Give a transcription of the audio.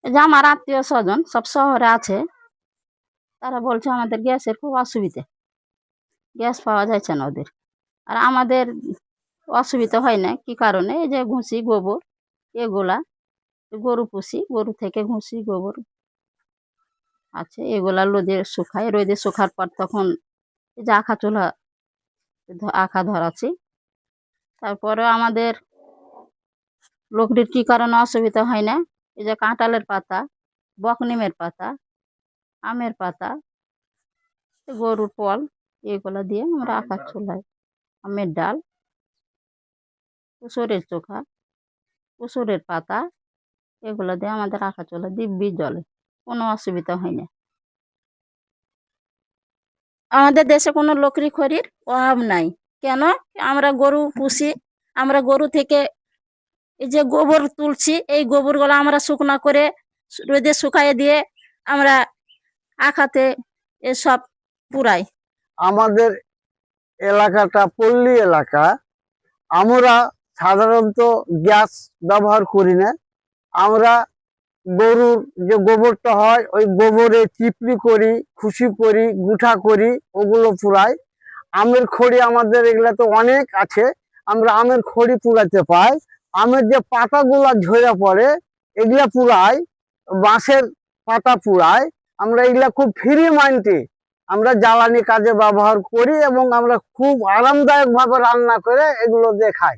এই যে আমার আত্মীয় স্বজন সব শহরে আছে, তারা বলছে আমাদের গ্যাসের খুব অসুবিধে, গ্যাস পাওয়া যাচ্ছে না ওদের। আর আমাদের অসুবিধা হয় না, কি কারণে? এই যে ঘুষি গোবর এগুলা, গরু পুষি, গরু থেকে ঘুষি গোবর আছে, এগুলা রোদে শুকাই, রোদে শুকার পর তখন এই যে আখা চুলা আখা ধরাচ্ছি। তারপরে আমাদের লোকটির কি কারণে অসুবিধা হয় না, এই যে কাঁঠালের পাতা, বকনিমের পাতা, আমের পাতা, গরুর পল, এগুলা দিয়ে আমরা আখা চুলাই, আমের ডাল, কুসুরের চোখা, কুসুরের পাতা, এগুলো দিয়ে আমাদের আখা চুলা দিব্যি জ্বলে, কোনো অসুবিধা হয় না। আমাদের দেশে কোনো লকড়ি খড়ির অভাব নাই। কেন? আমরা গরু পুষি, আমরা গরু থেকে এই যে গোবর তুলছি, এই গোবরগুলো আমরা শুকনা করে রোদে শুকাইয়ে দিয়ে আমরা আখাতে এসব পুরাই। আমাদের এলাকাটা পল্লী এলাকা, আমরা সাধারণত গ্যাস ব্যবহার করি না। আমরা গরুর যে গোবরটা হয় ওই গোবরে চিপড়ি করি, খুশি করি, গুঠা করি, ওগুলো পুরাই। আমের খড়ি আমাদের এগুলা তো অনেক আছে, আমরা আমের খড়ি পুরাতে পাই। আমের যে পাতাগুলা ঝরে পড়ে এগুলা পুরাই, বাঁশের পাতা পুরাই। আমরা এগুলা খুব ফ্রি মাইন্ডে আমরা জ্বালানি কাজে ব্যবহার করি এবং আমরা খুব আরামদায়ক ভাবে রান্না করে এগুলো দিয়ে খাই।